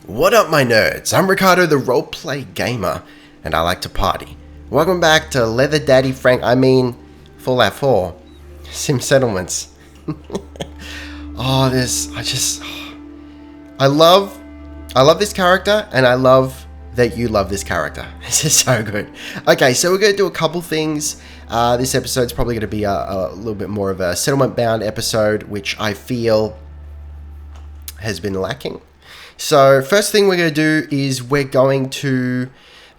What up, my nerds? I'm Ricardo, the roleplay gamer, and I like to party. Welcome back to Leather Daddy Fallout 4 Sim Settlements. I love this character, and I love that you love this character. This is so good. Okay, so we're going to do a couple things. This episode's probably going to be a little bit more of a settlement-bound episode, which I feel has been lacking. So first thing we're going to do is we're going to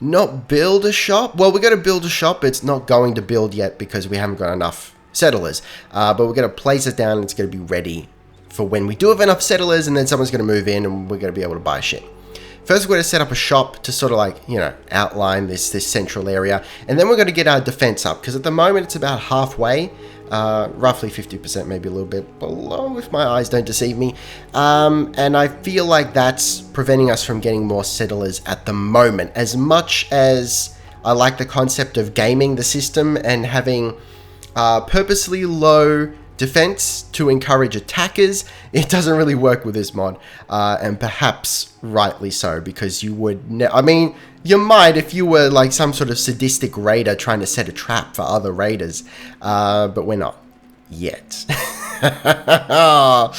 not build a shop. Well, we're going to build a shop, but it's not going to build yet because we haven't got enough settlers. But we're going to place it down and it's going to be ready for when we do have enough settlers, and then someone's going to move in and we're going to be able to buy shit. First, we're going to set up a shop to sort of outline this central area. And then we're going to get our defense up, because at the moment it's about halfway. Roughly 50%, maybe a little bit below if my eyes don't deceive me. And I feel like that's preventing us from getting more settlers at the moment. As much as I like the concept of gaming the system and having purposely low defense to encourage attackers, it doesn't really work with this mod, and perhaps rightly so, because you would you might if you were like some sort of sadistic raider trying to set a trap for other raiders, but we're not yet. Oh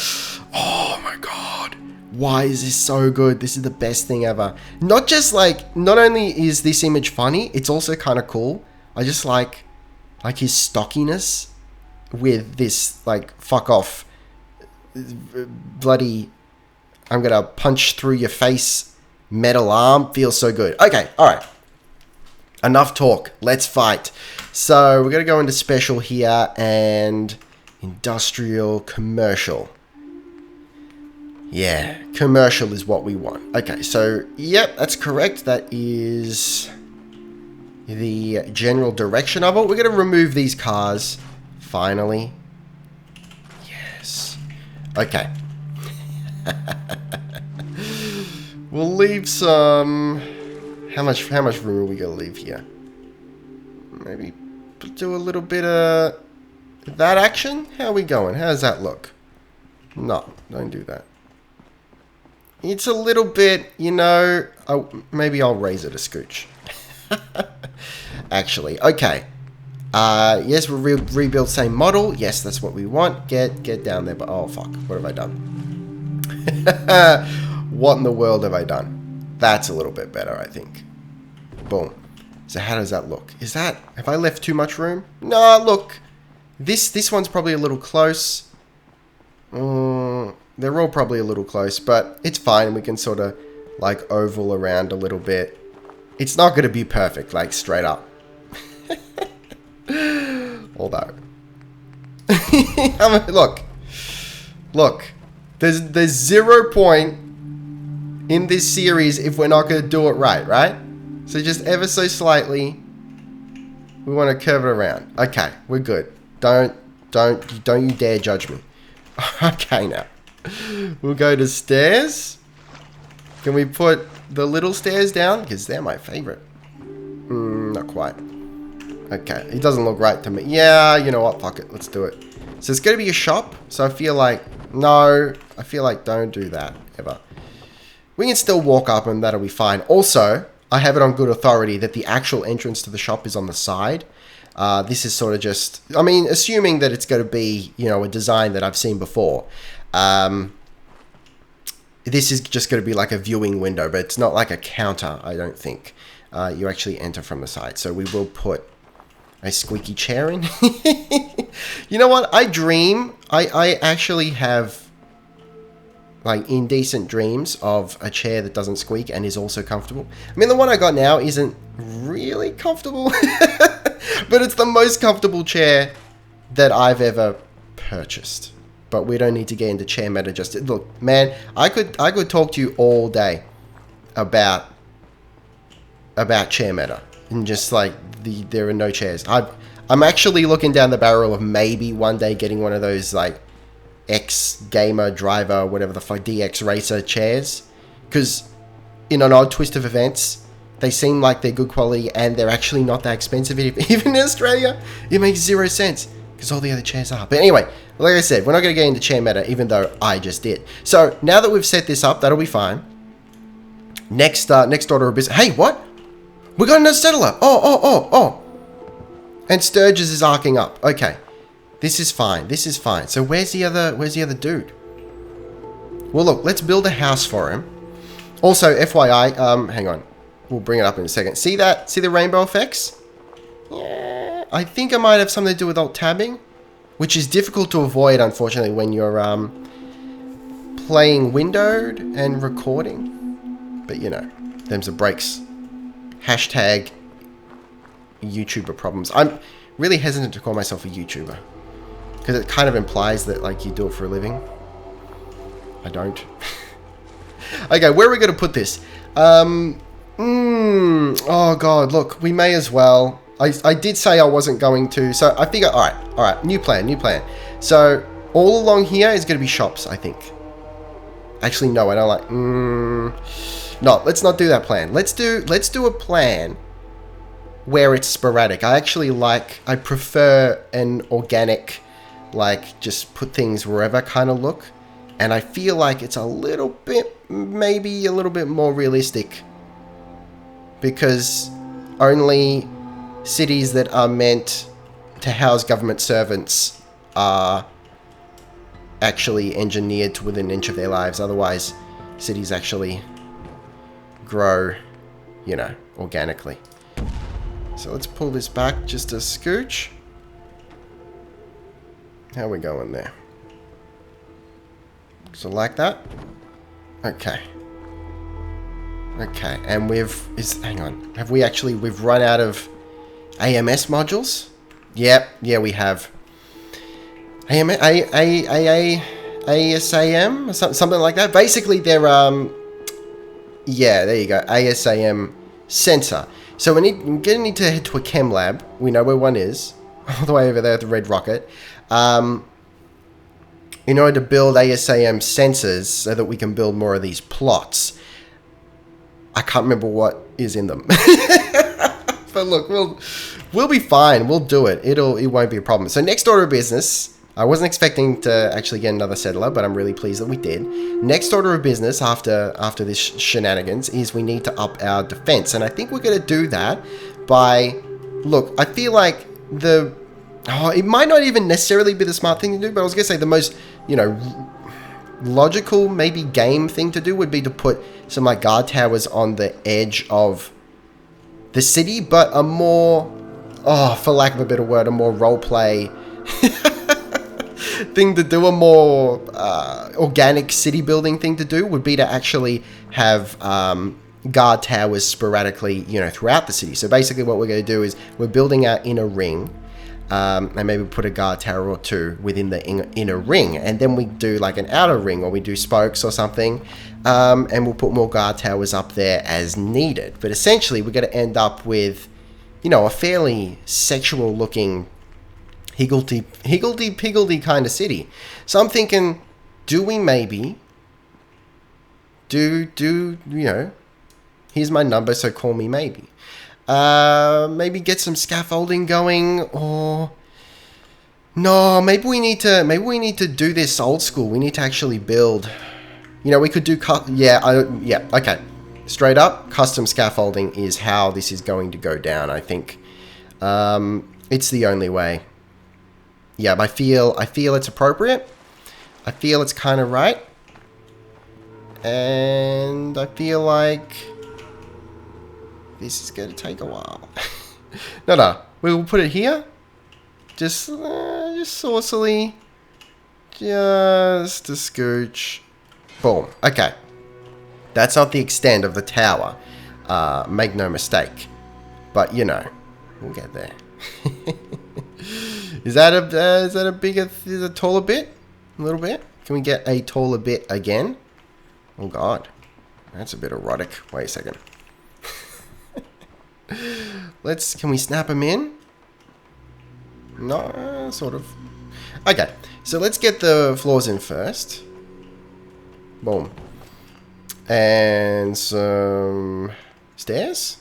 my god, why is this so good? This is the best thing ever. Not only is this image funny, it's also kind of cool. I just like his stockiness with this fuck off bloody I'm gonna punch through your face metal arm. Feels so good. Okay, alright, enough talk, let's fight. So we're gonna go into special here and industrial, commercial. Yeah, commercial is what we want. Okay, so yep, that's correct. That is the general direction of it. We're gonna remove these cars finally. Yes. Okay. We'll leave some. How much room are we gonna leave here? Maybe do a little bit of that action. How are we going? How does that look? No, don't do that. It's a little bit, maybe I'll raise it a scooch. Actually, okay. Yes, we'll rebuild same model. Yes, that's what we want. Get down there. But oh fuck, what have I done? What in the world have I done? That's a little bit better, I think. Boom. So how does that look? Have I left too much room? No, look. This one's probably a little close. They're all probably a little close, but it's fine. We can sort of oval around a little bit. It's not going to be perfect, straight up. Although, look, there's 0 point in this series if we're not going to do it right? So just ever so slightly, we want to curve it around. Okay, we're good. Don't you dare judge me. Okay, now we'll go to stairs. Can we put the little stairs down? Because they're my favorite. Not quite. Okay, it doesn't look right to me. Yeah, you know what? Fuck it. Let's do it. So it's going to be a shop. So I feel like, don't do that ever. We can still walk up and that'll be fine. Also, I have it on good authority that the actual entrance to the shop is on the side. This is sort of just, assuming that it's going to be, a design that I've seen before. This is just going to be like a viewing window, but it's not like a counter, I don't think. You actually enter from the side. So we will put a squeaky chair in. You know what? I actually have indecent dreams of a chair that doesn't squeak and is also comfortable. The one I got now isn't really comfortable, but it's the most comfortable chair that I've ever purchased. But we don't need to get into chair meta just look, man, I could talk to you all day about chair meta and just there are no chairs. I'm actually looking down the barrel of maybe one day getting one of those X gamer driver, whatever the fuck, DX racer chairs, because in an odd twist of events, they seem like they're good quality and they're actually not that expensive. Even in Australia, it makes 0 sense because all the other chairs are. But anyway, like I said, we're not going to get into chair meta, even though I just did. So now that we've set this up, that'll be fine. Next order of business. Hey, what? We got another settler. Oh. And Sturgis is arcing up. Okay. This is fine. This is fine. So where's the other dude? Well, look, let's build a house for him. Also, FYI, hang on. We'll bring it up in a second. See that? See the rainbow effects? Yeah. I think it might have something to do with alt-tabbing, which is difficult to avoid, unfortunately, when you're playing windowed and recording. But, you know, them's the breaks. Hashtag YouTuber problems. I'm really hesitant to call myself a YouTuber, because it kind of implies that, like, you do it for a living. I don't. Okay, where are we going to put this? Oh, God, look, we may as well. I did say I wasn't going to, so I figure, all right, new plan. So, all along here is going to be shops, I think. Actually, no, I don't like, no, let's not do that plan. Let's do a plan where it's sporadic. I prefer an organic, like, just put things wherever kind of look. And I feel like it's a little bit, maybe a little bit more realistic, because only cities that are meant to house government servants are actually engineered to within an inch of their lives. Otherwise, cities actually grow, you know, organically. So let's pull this back just a scooch. How are we going there? So like that. Okay. And hang on. We've run out of AMS modules? Yep, yeah, we have. ASAM? Something like that. Basically, they're, yeah, there you go. ASAM sensor. So we're going to need to head to a chem lab. We know where one is. All the way over there at the red rocket. In order to build ASAM sensors so that we can build more of these plots. I can't remember what is in them. But look, we'll be fine. We'll do it. It won't be a problem. So next order of business. I wasn't expecting to actually get another settler, but I'm really pleased that we did. Next order of business after this shenanigans is we need to up our defense. And I think we're going to do that by... Look, I feel like it might not even necessarily be the smart thing to do, but I was going to say the most, you know, logical, maybe game thing to do would be to put some, like, guard towers on the edge of the city, but a more, for lack of a better word, a more roleplay thing to do, a more organic city building thing to do would be to actually have guard towers sporadically, you know, throughout the city. So basically what we're going to do is we're building our inner ring, and maybe put a guard tower or two within the inner ring, and then we do like an outer ring, or we do spokes or something, and we'll put more guard towers up there as needed. But essentially we're going to end up with, you know, a fairly sexual looking higgledy-piggledy kind of city. So I'm thinking, do we maybe you know, here's my number, so call me maybe. Maybe get some scaffolding going, or no, maybe we need to do this old school. We need to actually build, you know, we could do okay. Straight up, custom scaffolding is how this is going to go down, I think. It's the only way. Yeah, I feel it's appropriate. I feel it's kind of right. And I feel like this is going to take a while. No. We'll put it here. Just saucily. Just a scooch. Boom. Okay. That's not the extent of the tower. Make no mistake. But, you know, we'll get there. Is that a bigger, is a taller bit? A little bit? Can we get a taller bit again? Oh, God. That's a bit erotic. Wait a second. Can we snap them in? No, sort of. Okay, so let's get the floors in first. Boom. And some stairs?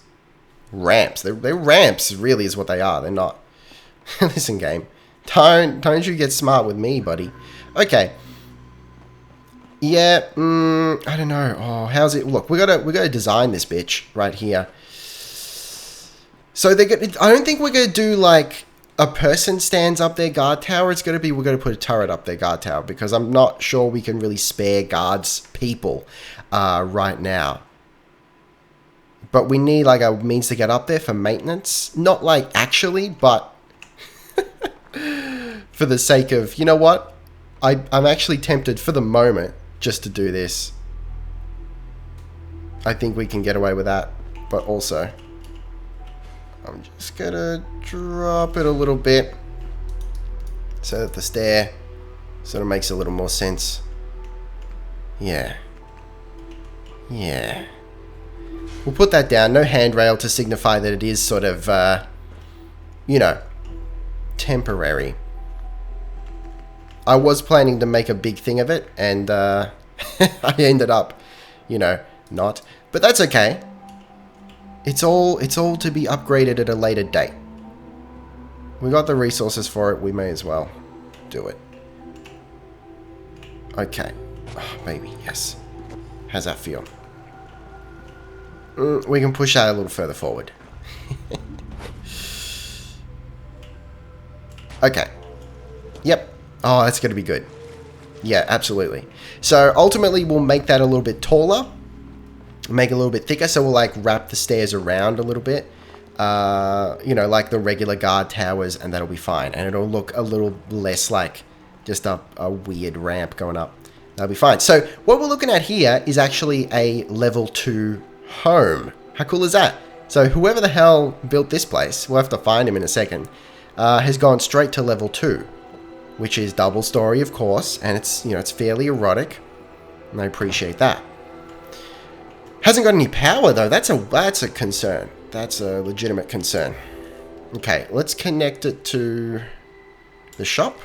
Ramps. They're ramps, really, is what they are. They're not. Listen, game. Don't you get smart with me, buddy. Okay. Yeah, I don't know. Oh, how's it look? We gotta design this bitch right here. So I don't think we're gonna do like a person stands up their guard tower. It's gonna be we're gonna put a turret up their guard tower because I'm not sure we can really spare guards people right now. But we need like a means to get up there for maintenance. Not like actually, but for the sake of, you know what? I'm actually tempted for the moment just to do this. I think we can get away with that. But also, I'm just gonna drop it a little bit so that the stair sort of makes a little more sense. Yeah. Yeah. We'll put that down. No handrail to signify that it is sort of, you know, temporary. I was planning to make a big thing of it, and I ended up, you know, not. But that's okay. It's all to be upgraded at a later date. We got the resources for it. We may as well do it. Okay. Oh, baby, yes. How's that feel? We can push that a little further forward. Okay. Yep. Oh, that's going to be good. Yeah, absolutely. So ultimately, we'll make that a little bit taller. Make it a little bit thicker. So we'll like wrap the stairs around a little bit. You know, like the regular guard towers, and that'll be fine. And it'll look a little less like just a weird ramp going up. That'll be fine. So what we're looking at here is actually a level 2 home. How cool is that? So whoever the hell built this place, we'll have to find him in a second, has gone straight to level 2, which is double story, of course, and it's, you know, it's fairly erotic, and I appreciate that. Hasn't got any power though. That's a concern. That's a legitimate concern. Okay, let's connect it to the shop.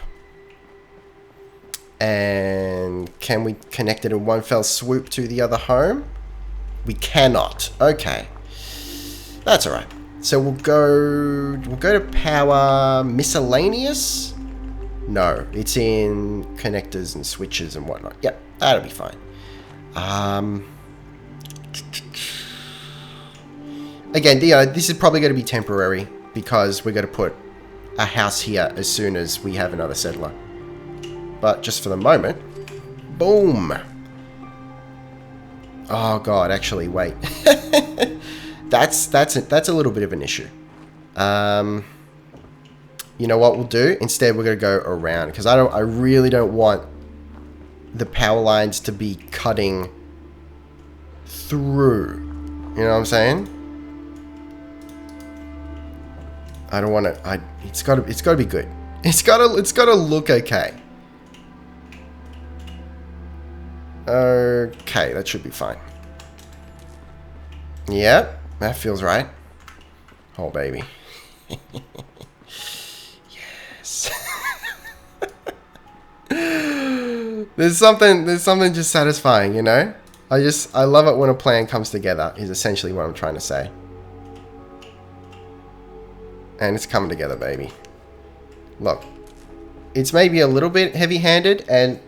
And can we connect it in one fell swoop to the other home? We cannot. Okay. That's alright. So we'll go to power miscellaneous. No, it's in connectors and switches and whatnot. Yep, that'll be fine. Again, you know, this is probably going to be temporary because we're going to put a house here as soon as we have another settler. But just for the moment, boom. Oh god, actually, wait. that's a little bit of an issue. You know what we'll do? Instead, we're gonna go around because I really don't want the power lines to be cutting through. You know what I'm saying? I don't want to. It's got to be good. It's got to look okay. Okay, that should be fine. Yep, that feels right. Oh, baby. Yes. There's something just satisfying, you know? I love it when a plan comes together, is essentially what I'm trying to say. And it's coming together, baby. Look. It's maybe a little bit heavy-handed, and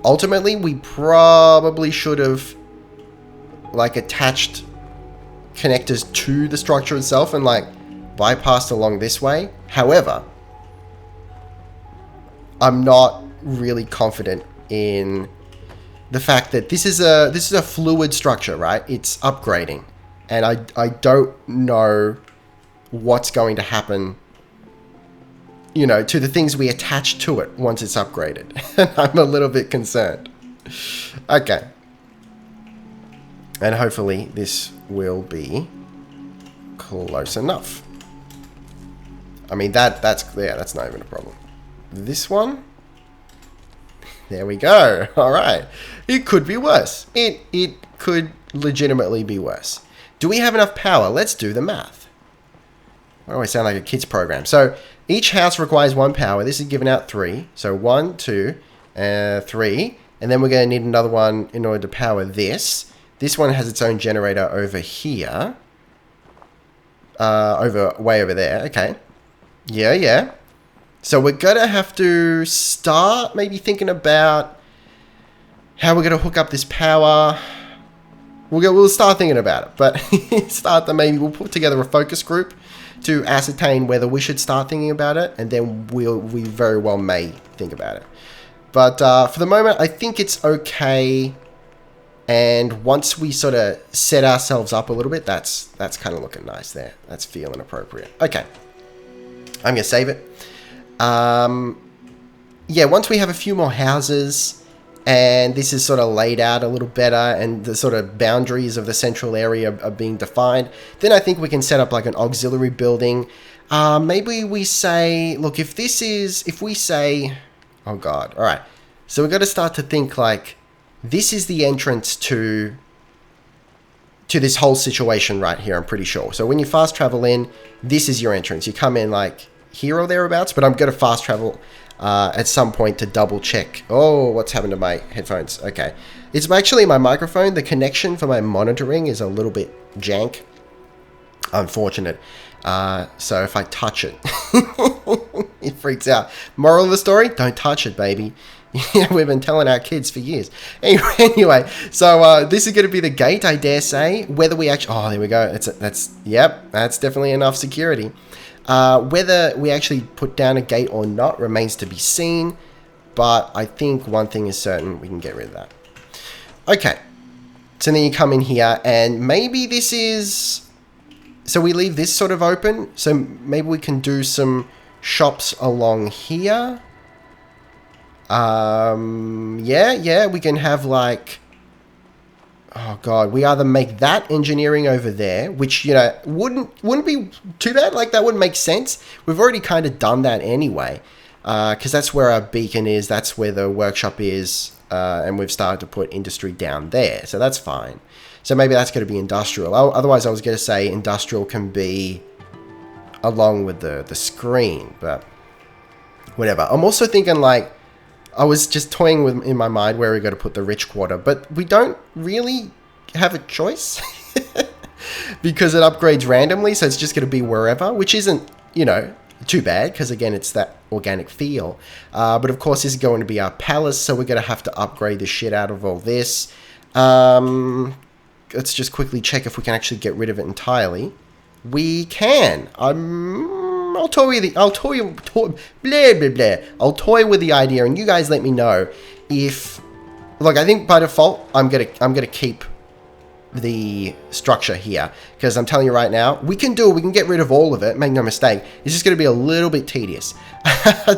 ultimately, we probably should have, like, attached connectors to the structure itself and, like, bypassed along this way. However, I'm not really confident in the fact that this is a fluid structure, right? It's upgrading, and I don't know what's going to happen, you know, to the things we attach to it once it's upgraded. I'm a little bit concerned. Okay. And hopefully this will be close enough. I mean, that's not even a problem. This one? There we go. All right. It could be worse. It could legitimately be worse. Do we have enough power? Let's do the math. I always sound like a kid's program. So each house requires 1 power. This is giving out 3. So 1, 2, 3. And then we're going to need another one in order to power this. This one has its own generator over here. Way over there. Okay. Yeah. So we're going to have to start maybe thinking about how we're going to hook up this power. We'll start thinking about it, but maybe we'll put together a focus group to ascertain whether we should start thinking about it, and then we very well may think about it. But for the moment, I think it's okay. And once we sort of set ourselves up a little bit, that's kind of looking nice there. That's feeling appropriate. Okay, I'm gonna save it. Yeah, once we have a few more houses, and this is sort of laid out a little better, and the sort of boundaries of the central area are being defined, then I think we can set up like an auxiliary building. Maybe we say, look, if we say, oh God, all right. So we've got to start to think like, this is the entrance to this whole situation right here, I'm pretty sure. So when you fast travel in, this is your entrance. You come in like here or thereabouts, but I'm going to fast travel at some point to double check. Oh, what's happened to my headphones? Okay. It's actually my microphone. The connection for my monitoring is a little bit jank. Unfortunate. So if I touch it, it freaks out. Moral of the story, don't touch it, baby. Yeah, we've been telling our kids for years. Anyway, so this is going to be the gate, I dare say. Whether we actually... Oh, there we go. Yep, that's definitely enough security. Whether we actually put down a gate or not remains to be seen. But I think one thing is certain. We can get rid of that. Okay. So then you come in here, and maybe this is... So we leave this sort of open. So maybe we can do some shops along here. Yeah, we can have like, oh God, we either make that engineering over there, which, you know, wouldn't be too bad. Like that would make sense. We've already kind of done that anyway, because that's where our beacon is. That's where the workshop is. And we've started to put industry down there. So that's fine. So maybe that's going to be industrial. Otherwise I was going to say industrial can be along with the screen, but whatever. I'm also thinking like, I was just toying with in my mind where we're going to put the rich quarter, but we don't really have a choice because it upgrades randomly. So it's just going to be wherever, which isn't, you know, too bad because again, it's that organic feel. But of course, this is going to be our palace. So we're going to have to upgrade the shit out of all this. Let's just quickly check if we can actually get rid of it entirely. We can. I'll toy with the idea, and you guys let me know if. Look, I think by default I'm gonna keep the structure here because I'm telling you right now, we can get rid of all of it. Make no mistake, it's just gonna be a little bit tedious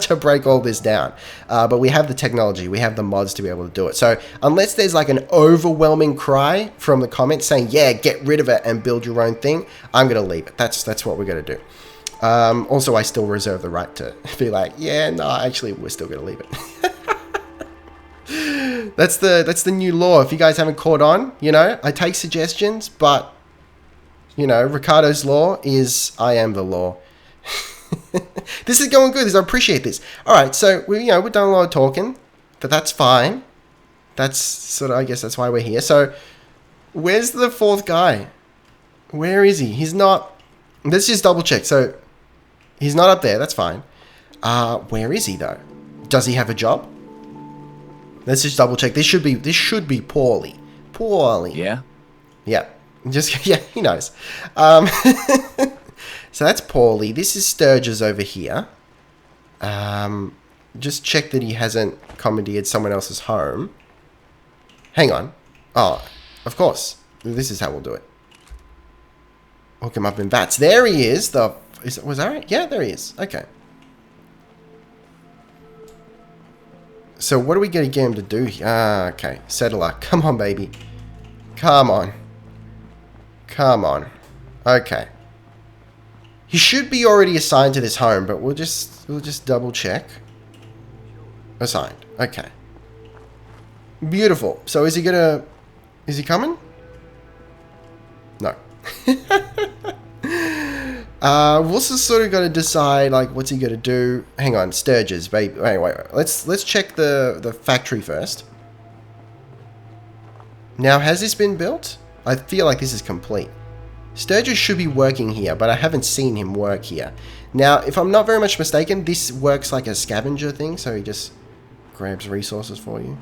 to break all this down. But we have the technology, we have the mods to be able to do it. So unless there's like an overwhelming cry from the comments saying, yeah, get rid of it and build your own thing, I'm gonna leave it. That's what we're gonna do. Also, I still reserve the right to be like, yeah, no, actually, we're still going to leave it. That's the new law. If you guys haven't caught on, you know, I take suggestions, but, you know, Ricardo's law is I am the law. This is going good. I appreciate this. All right, so, we've done a lot of talking, but that's fine. That's sort of, I guess that's why we're here. So, where's the fourth guy? Where is he? He's not... Let's just double check. So, he's not up there. That's fine. Where is he though? Does he have a job? Let's just double check. This should be Paulie. Yeah. Yeah. Yeah. He knows. So that's Paulie. This is Sturgis over here. Just check that he hasn't commandeered someone else's home. Hang on. Oh, of course. This is how we'll do it. Hook him up in VATS. There he is. Was that right? Yeah, there he is. Okay. So what are we going to get him to do here? Okay. Settler. Come on, baby. Come on. Okay. He should be already assigned to this home, but we'll just double check. Assigned. Okay. Beautiful. So is he coming? No. We've also sort of got to decide, like, what's he going to do? Hang on, Sturgis, baby. Wait. Let's check the factory first. Now, has this been built? I feel like this is complete. Sturgis should be working here, but I haven't seen him work here. Now, if I'm not very much mistaken, this works like a scavenger thing, so he just grabs resources for you.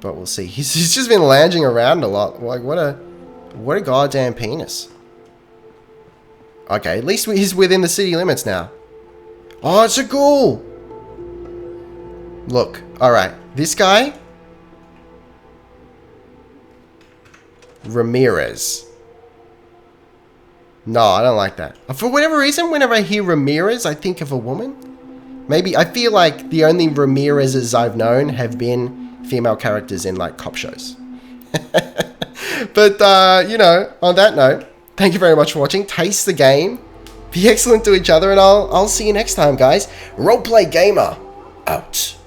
But we'll see. He's just been lounging around a lot. Like, what a goddamn penis. Okay, at least he's within the city limits now. Oh, it's a ghoul! Look, alright. This guy... Ramirez. No, I don't like that. For whatever reason, whenever I hear Ramirez, I think of a woman. Maybe, I feel like the only Ramirez's I've known have been female characters in, like, cop shows. But, you know, on that note, thank you very much for watching. Taste the game. Be excellent to each other, and I'll see you next time, guys. Roleplay Gamer, out.